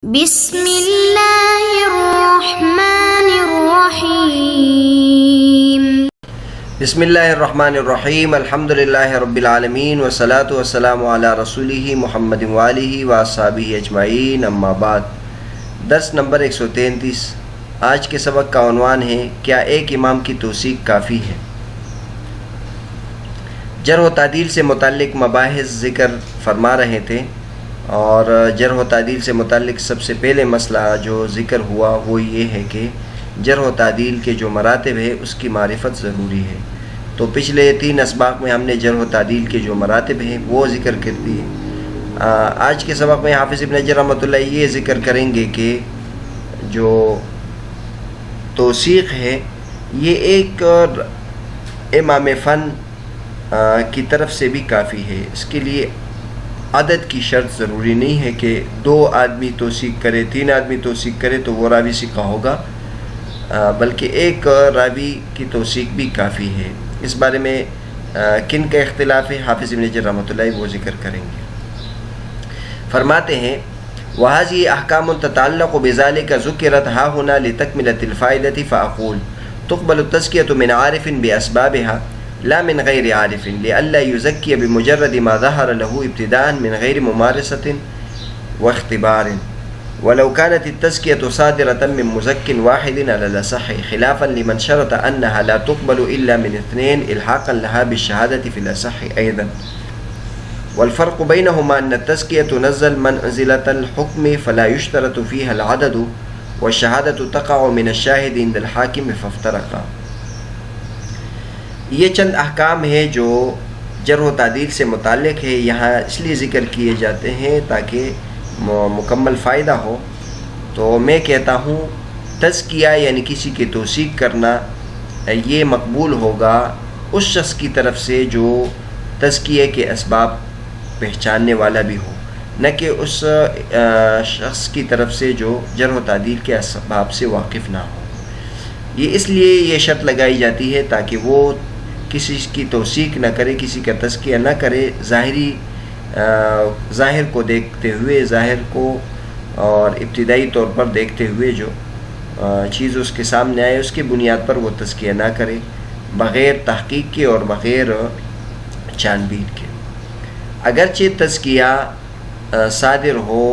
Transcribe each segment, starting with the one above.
بسم اللہ الرحمن الرحیم بسم اللہ الرحمن الرحیم الحمدللہ رب العالمین والصلاة والسلام علی رسولہ محمد وآلہ واصحابہ اجمعین اما بعد۔ درس نمبر 133۔ آج کے سبق کا عنوان ہے کیا ایک امام کی توثیق کافی ہے؟ جرح و تعدیل سے متعلق مباحث ذکر فرما رہے تھے، اور جرح و تعدیل سے متعلق سب سے پہلے مسئلہ جو ذکر ہوا وہ یہ ہے کہ جرح و تعدیل کے جو مراتب ہے اس کی معرفت ضروری ہے۔ تو پچھلے 3 اسباق میں ہم نے جرح و تعدیل کے جو مراتب ہیں وہ ذکر کر دیے۔ آج کے سبق میں حافظ ابن حجر رحمۃ اللہ یہ ذکر کریں گے کہ جو توثیق ہے یہ ایک امام فن کی طرف سے بھی کافی ہے۔ اس کے لیے عدد کی شرط ضروری نہیں ہے کہ 2 آدمی توثیق کرے، 3 آدمی توثیق کرے تو وہ راوی ثقہ ہوگا، بلکہ ایک راوی کی توثیق بھی کافی ہے۔ اس بارے میں کن کا اختلاف ہے حافظ ابن حجر رحمۃ اللہ وہ ذکر کریں گے۔ فرماتے ہیں وَهَذِهِ أَحْكَامٌ تَتَعَلَّقُ بِذَلِكَ ذُكِرَتْ هَا هُنَا لِتَكْمِلَةِ الْفَائِدَةِ فَأَقُولُ تُقْبَلُ التَّزْكِيَةُ مِنْ عَارِفٍ بِأَسْبَابِهَا لا من غیر عارف لئلا یزکی بمجرد ما ظهر له ابتداء من غیر ممارسة واختبار ولو كانت التزکیة صادرة من مزک واحد على الأصح خلافا لمن شرط أنها لا تقبل إلا من 2 الحاقا لها بالشهادة في الأصح أيضا والفرق بينهما أن التزکیة تنزل منزلة الحكم فلا يشترط فيها العدد والشهادة تقع من الشاهد عند الحاكم فافترقا۔ یہ چند احکام ہیں جو جرح و تعدیل سے متعلق ہے، یہاں اس لیے ذکر کیے جاتے ہیں تاکہ مکمل فائدہ ہو۔ تو میں کہتا ہوں تزکیہ یعنی کسی کی توثیق کرنا یہ مقبول ہوگا اس شخص کی طرف سے جو تزکیہ کے اسباب پہچاننے والا بھی ہو، نہ کہ اس شخص کی طرف سے جو جرح و تعدیل کے اسباب سے واقف نہ ہو۔ یہ اس لیے یہ شرط لگائی جاتی ہے تاکہ وہ کسی کی توثیق نہ کرے، کسی کا تزکیہ نہ کرے، ظاہر کو دیکھتے ہوئے، ظاہر کو اور ابتدائی طور پر دیکھتے ہوئے جو چیز اس کے سامنے آئے اس کی بنیاد پر وہ تزکیہ نہ کرے، بغیر تحقیق کے اور بغیر چھان بین کے۔ اگرچہ تزکیہ صادر ہو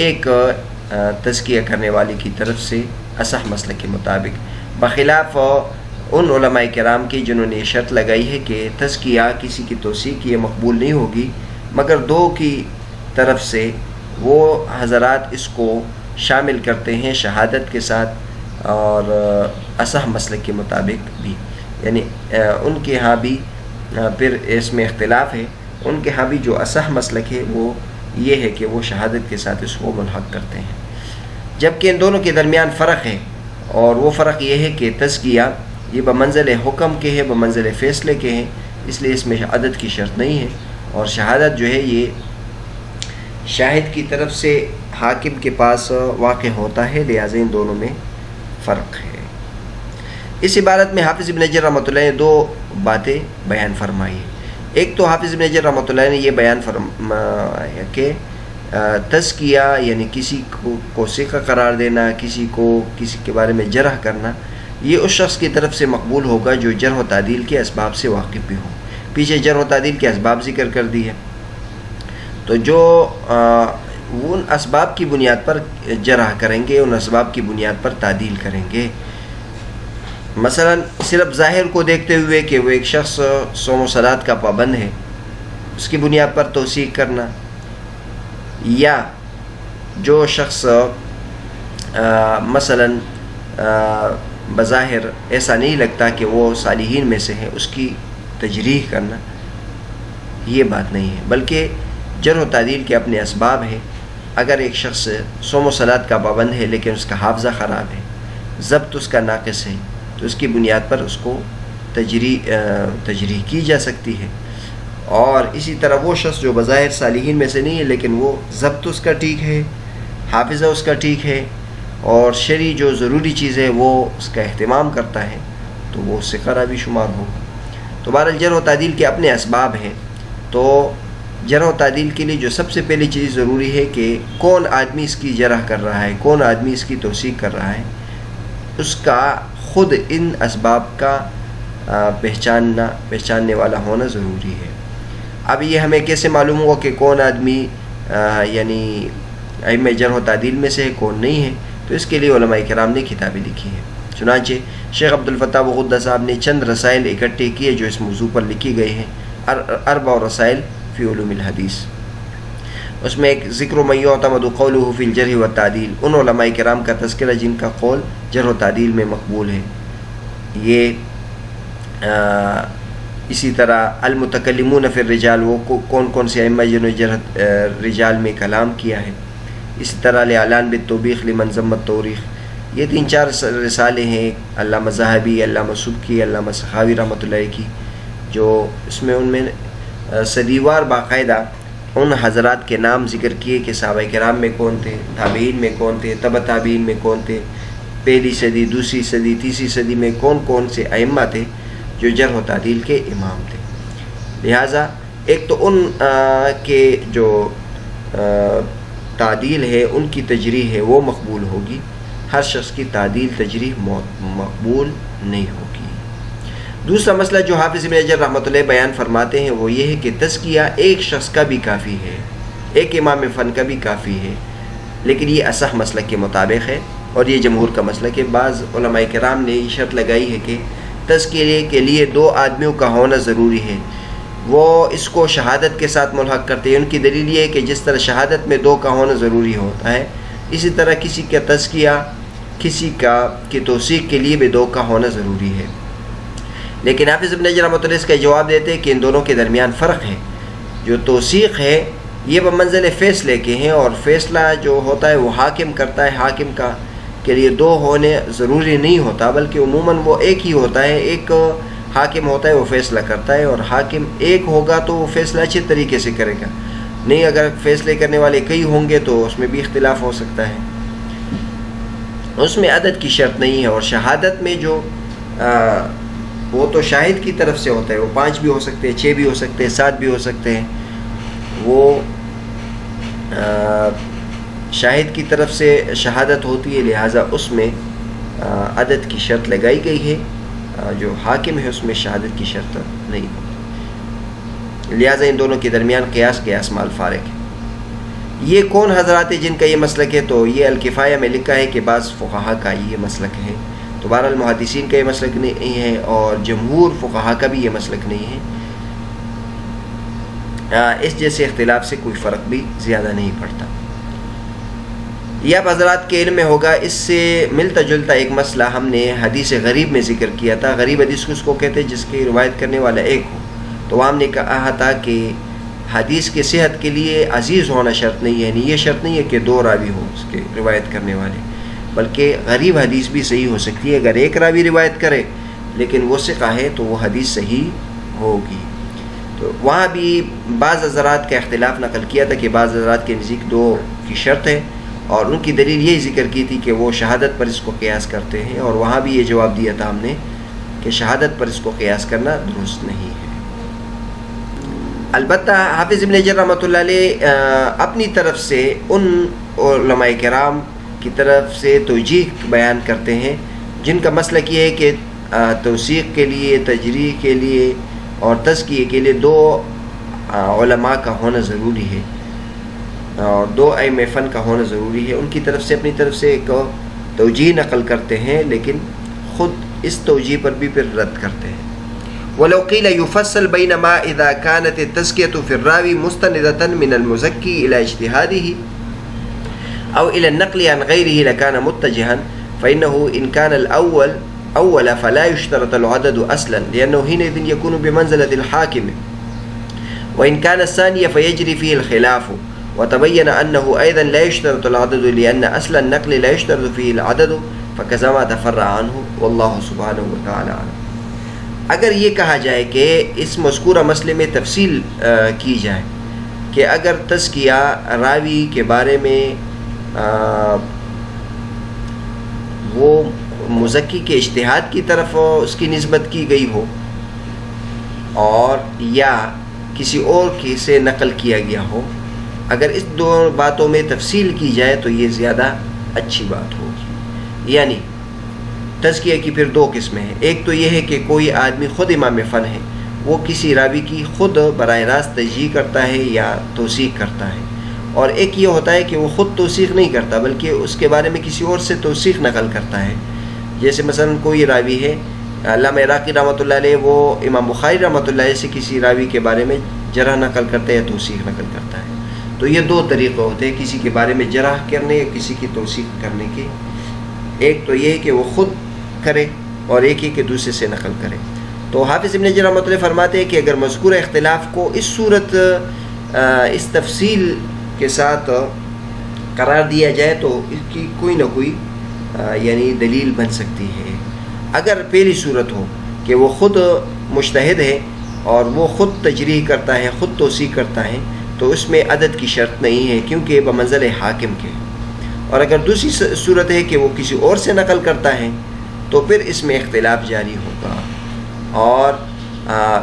ایک تزکیہ کرنے والے کی طرف سے اصح مسلک کے مطابق، بخلاف ان علماء کرام کی جنہوں نے یہ شرط لگائی ہے کہ تزکیہ کسی کی توثیق یہ مقبول نہیں ہوگی مگر 2 کی طرف سے۔ وہ حضرات اس کو شامل کرتے ہیں شہادت کے ساتھ اور اصح مسلک کے مطابق بھی، یعنی ان کے ہاں بھی پھر اس میں اختلاف ہے، ان کے ہاں بھی جو اصح مسلک ہے وہ یہ ہے کہ وہ شہادت کے ساتھ اس کو ملحق کرتے ہیں، جبکہ ان دونوں کے درمیان فرق ہے، اور وہ فرق یہ ہے کہ تزکیہ یہ بمنزل حکم کے ہے، بمنزل فیصلے کے ہیں، اس لیے اس میں عدد کی شرط نہیں ہے، اور شہادت جو ہے یہ شاہد کی طرف سے حاکم کے پاس واقع ہوتا ہے، لہٰذا ان دونوں میں فرق ہے۔ اس عبارت میں حافظ ابن حجر رحمۃ اللہ نے 2 باتیں بیان فرمائی ہیں۔ ایک تو حافظ ابن حجر رحمۃ اللہ نے یہ بیان فرمایا کہ تزکیہ یعنی کسی کو ثقہ قرار دینا، کسی کے بارے میں جرح کرنا، یہ اس شخص کی طرف سے مقبول ہوگا جو جرح و تعدیل کے اسباب سے واقف بھی ہو۔ پیچھے جرح و تعدیل کے اسباب ذکر کر دی ہے، تو جو ان اسباب کی بنیاد پر جرح کریں گے، ان اسباب کی بنیاد پر تعدیل کریں گے۔ مثلا صرف ظاہر کو دیکھتے ہوئے کہ وہ ایک شخص صوم و صلات کا پابند ہے، اس کی بنیاد پر توثیق کرنا، یا جو شخص مثلا بظاہر ایسا نہیں لگتا کہ وہ صالحین میں سے ہے، اس کی تجریح کرنا، یہ بات نہیں ہے، بلکہ جرح و تعدیل کے اپنے اسباب ہیں۔ اگر ایک شخص صوم و صلات کا پابند ہے لیکن اس کا حافظہ خراب ہے، ضبط اس کا ناقص ہے، تو اس کی بنیاد پر اس کو تجریح کی جا سکتی ہے۔ اور اسی طرح وہ شخص جو بظاہر صالحین میں سے نہیں ہے لیکن وہ ضبط اس کا ٹھیک ہے، حافظہ اس کا ٹھیک ہے، اور شرعی جو ضروری چیز ہے وہ اس کا اہتمام کرتا ہے، تو وہ ثقہ بھی شمار ہوگا۔ تو بہرحال جرح و تعدیل کے اپنے اسباب ہیں، تو جرح و تعدیل کے لیے جو سب سے پہلی چیز ضروری ہے کہ کون آدمی اس کی جرح کر رہا ہے، کون آدمی اس کی توثیق کر رہا ہے، اس کا خود ان اسباب کا پہچاننے والا ہونا ضروری ہے۔ اب یہ ہمیں کیسے معلوم ہوا کہ کون آدمی یعنی ائمہ جرح و تعدیل میں سے ہے، کون نہیں ہے؟ تو اس کے لیے علماء کرام نے کتابیں لکھی ہیں۔ چنانچہ شیخ عبدالفتاح بغداد صاحب نے چند رسائل اکٹھے کیے جو اس موضوع پر لکھی گئی ہیں، اربع رسائل فی علوم الحدیث۔ اس میں ایک ذکر من یعتمد قولہ فی الجرح والتعدیل، ان علماء کرام کا تذکرہ جن کا قول جرح و تعدیل میں مقبول ہے۔ یہ اسی طرح المتکلمون فی الرجال، وہ کون کون سے ائمہ جنہوں نے جرح رجال میں کلام کیا ہے۔ اسی طرح الاعلان بالتوبیخ لمن ذم التوریخ، یہ 3-4 رسالے ہیں علامہ ذہبی، علامہ سبکی، علامہ سخاوی رحمۃ اللہ کی، جو اس میں ان میں صدیوار باقاعدہ ان حضرات کے نام ذکر کیے کہ صحابہ کرام میں کون تھے، تابعین میں کون تھے، تبع تابعین میں کون تھے، پہلی صدی، دوسری صدی، تیسری صدی میں کون کون سے ائمہ تھے جو جرح و تعدیل کے امام تھے۔ لہٰذا ایک تو ان کے جو تعدیل ہے، ان کی تجریح ہے وہ مقبول ہوگی، ہر شخص کی تعدیل تجریح مقبول نہیں ہوگی۔ دوسرا مسئلہ جو حافظ ابن حجر رحمۃ اللہ بیان فرماتے ہیں وہ یہ ہے کہ تزکیہ ایک شخص کا بھی کافی ہے، ایک امام فن کا بھی کافی ہے، لیکن یہ اصح مسلک کے مطابق ہے اور یہ جمہور کا مسلک ہے۔ بعض علماء کرام نے یہ شرط لگائی ہے کہ تزکیے کے لیے 2 آدمیوں کا ہونا ضروری ہے، وہ اس کو شہادت کے ساتھ ملحق کرتے ہیں۔ ان کی دلیل یہ ہے کہ جس طرح شہادت میں 2 کا ہونا ضروری ہوتا ہے، اسی طرح کسی کا تزکیہ، کسی کی توثیق کے لیے بھی 2 کا ہونا ضروری ہے۔ لیکن حافظ ابن حجر رحمۃ اللہ اس کا جواب دیتے ہیں کہ ان دونوں کے درمیان فرق ہے۔ جو توثیق ہے یہ بمنزل فیصلے کے ہیں، اور فیصلہ جو ہوتا ہے وہ حاکم کرتا ہے، حاکم کا کے لیے 2 ہونے ضروری نہیں ہوتا، بلکہ عموماً وہ ایک ہی ہوتا ہے، ایک حاکم ہوتا ہے وہ فیصلہ کرتا ہے، اور حاکم ایک ہوگا تو وہ فیصلہ اچھے طریقے سے کرے گا، نہیں اگر فیصلے کرنے والے کئی ہوں گے تو اس میں بھی اختلاف ہو سکتا ہے۔ اس میں عدد کی شرط نہیں ہے، اور شہادت میں جو وہ تو شاہد کی طرف سے ہوتا ہے، وہ 5 بھی ہو سکتے ہیں، 6 بھی ہو سکتے ہیں، 7 بھی ہو سکتے ہیں، وہ شاہد کی طرف سے شہادت ہوتی ہے، لہٰذا اس میں عدد کی شرط لگائی گئی ہے، جو حاکم ہے اس میں شہادت کی شرط نہیں ہوتی، لہٰذا ان دونوں کے درمیان قیاس مال فارق ہے۔ یہ کون حضرات ہیں جن کا یہ مسلک ہے؟ تو یہ الکفایہ میں لکھا ہے کہ بعض فقہا کا یہ مسلک ہے، تو بہرحال محدثین کا یہ مسلک نہیں ہے اور جمہور فقہا کا بھی یہ مسلک نہیں ہے۔ اس جیسے اختلاف سے کوئی فرق بھی زیادہ نہیں پڑتا۔ یہ اب حضرات کے علم میں ہوگا، اس سے ملتا جلتا ایک مسئلہ ہم نے حدیث غریب میں ذکر کیا تھا۔ غریب حدیث اس کو کہتے ہیں جس کی روایت کرنے والا ایک ہو، تو ہم نے کہا تھا کہ حدیث کے صحت کے لیے عزیز ہونا شرط نہیں ہے، یعنی یہ شرط نہیں ہے کہ 2 راوی ہو اس کے روایت کرنے والے، بلکہ غریب حدیث بھی صحیح ہو سکتی ہے۔ اگر ایک راوی روایت کرے لیکن وہ ثقہ ہے تو وہ حدیث صحیح ہوگی۔ تو وہاں بھی بعض حضرات کا اختلاف نقل کیا تھا کہ بعض حضرات کے نزدیک 2 کی شرط ہے، اور ان کی دلیل یہی ذکر کی تھی کہ وہ شہادت پر اس کو قیاس کرتے ہیں، اور وہاں بھی یہ جواب دیا تھا ہم نے کہ شہادت پر اس کو قیاس کرنا درست نہیں ہے۔ البتہ حافظ ابن حجر رحمۃ اللہ علیہ اپنی طرف سے ان علماء کرام کی طرف سے توجیہ بیان کرتے ہیں جن کا مسلک یہ ہے کہ توثیق کے لیے، تجریح کے لیے اور تزکیے کے لیے 2 علماء کا ہونا ضروری ہے، اور 2 ائمہ فن کا ہونا ضروری ہے۔ ان کی طرف سے اپنی طرف سے ایک توجیہ نقل کرتے ہیں، لیکن خود اس توجیہ پر بھی پھر رد کرتے ہیں۔ وَلَوْ قِيلَ يُفَصَّلْ بَيْنَ مَا إِذَا كَانَتِ التَّزْكِيَةُ فِي الرَّاوِي مُسْتَنِدَةً مِنَ الْمُزَكِّي إِلَى اجْتِهَادِهِ أو إلى النقل عن غيره لكان متجها، فإنه إن كان الأول فلا يشترط العدد أصلا لأنه حينئذ يكون بمنزلة الحاكم، وإن كان الثاني فيجري فيه الخلاف، وتبين أنه أيضا لا يشترط العدد لأن أصل النقل لا يشترط فيه العدد، فكذا ما تفرع عنه والله سبحانه وتعالى أعلم۔ اگر یہ کہا جائے کہ اس مذکورہ مسئلے میں تفصیل کی جائے کہ اگر تزکیہ راوی کے بارے میں وہ مزکی کے اجتہاد کی طرف اس کی نسبت کی گئی ہو، اور یا کسی اور کی سے نقل کیا گیا ہو. اگر اس دو باتوں میں تفصیل کی جائے تو یہ زیادہ اچھی بات ہوگی. یعنی تزکیہ کی پھر دو قسمیں ہیں. ایک تو یہ ہے کہ کوئی آدمی خود امام فن ہے، وہ کسی راوی کی خود براہ راست تجزیہ کرتا ہے یا توثیق کرتا ہے. اور ایک یہ ہوتا ہے کہ وہ خود توثیق نہیں کرتا بلکہ اس کے بارے میں کسی اور سے توثیق نقل کرتا ہے. جیسے مثلا کوئی راوی ہے، علامہ عراقی رحمۃ اللہ علیہ، وہ امام بخاری رحمۃ اللہ علیہ سے کسی راوی کے بارے میں جرح نقل کرتا ہے یا توثیق نقل کرتا ہے. تو یہ دو طریقے ہوتے ہیں کسی کے بارے میں جرح کرنے یا کسی کی توثیق کرنے کے. ایک تو یہ ہے کہ وہ خود کرے اور ایک ہی کہ دوسرے سے نقل کرے. تو حافظ ابن حجر رحمۃ اللہ فرماتے ہیں کہ اگر مذکورہ اختلاف کو اس صورت اس تفصیل کے ساتھ قرار دیا جائے تو اس کی کوئی نہ کوئی یعنی دلیل بن سکتی ہے. اگر پہلی صورت ہو کہ وہ خود مجتہد ہے اور وہ خود تجریح کرتا ہے، خود توثیق کرتا ہے، تو اس میں عدد کی شرط نہیں ہے کیونکہ بمنزل حاکم کے. اور اگر دوسری صورت ہے کہ وہ کسی اور سے نقل کرتا ہے تو پھر اس میں اختلاف جاری ہوگا. اور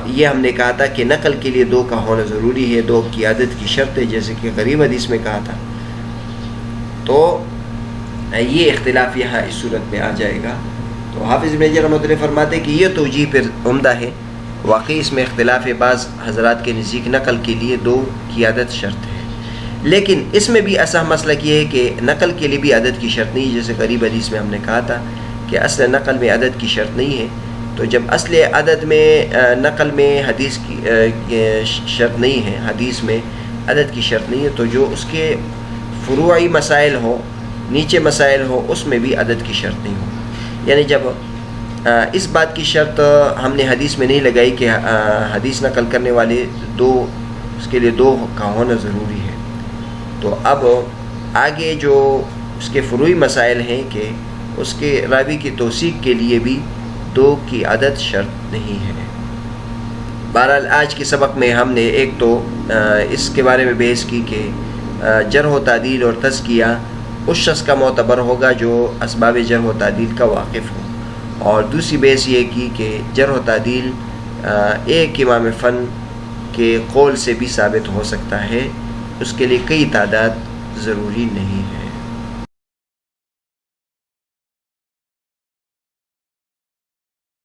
یہ ہم نے کہا تھا کہ نقل کے لیے دو کا ہونا ضروری ہے، دو کی عدد کی شرط ہے، جیسے کہ غریب حدیث میں کہا تھا. تو یہ اختلاف یہاں اس صورت میں آ جائے گا. تو حافظ ابن حجر رحمۃ اللہ فرماتے ہیں کہ یہ توجیہ پھر عمدہ ہے. واقعی اس میں اختلاف ہے، بعض حضرات کے نزدیک نقل کے لیے دو کی عدد شرط ہے، لیکن اس میں بھی ایسا مسلک یہ ہے کہ نقل کے لیے بھی عدد کی شرط نہیں ہے. جیسے غریب حدیث میں ہم نے کہا تھا کہ اصل نقل میں عدد کی شرط نہیں ہے. تو جب اصل عدد میں نقل میں حدیث کی شرط نہیں ہے، حدیث میں عدد کی شرط نہیں ہے، تو جو اس کے فروعی مسائل ہو، نیچے مسائل ہو، اس میں بھی عدد کی شرط نہیں ہو. یعنی جب اس بات کی شرط ہم نے حدیث میں نہیں لگائی کہ حدیث نقل کرنے والے دو، اس کے لیے دو کا ہونا ضروری ہے، تو اب آگے جو اس کے فروعی مسائل ہیں کہ اس کے راوی کی توثیق کے لیے بھی دو کی عدد شرط نہیں ہے. بہرحال آج کے سبق میں ہم نے ایک تو اس کے بارے میں بحث کی کہ جرح و تعدیل اور تزکیہ اس شخص کا معتبر ہوگا جو اسباب جرح و تعدیل کا واقف ہو. اور دوسری بحث یہ کی کہ جرح و تعدیل ایک امام فن کے قول سے بھی ثابت ہو سکتا ہے، اس کے لیے کئی تعداد ضروری نہیں ہے.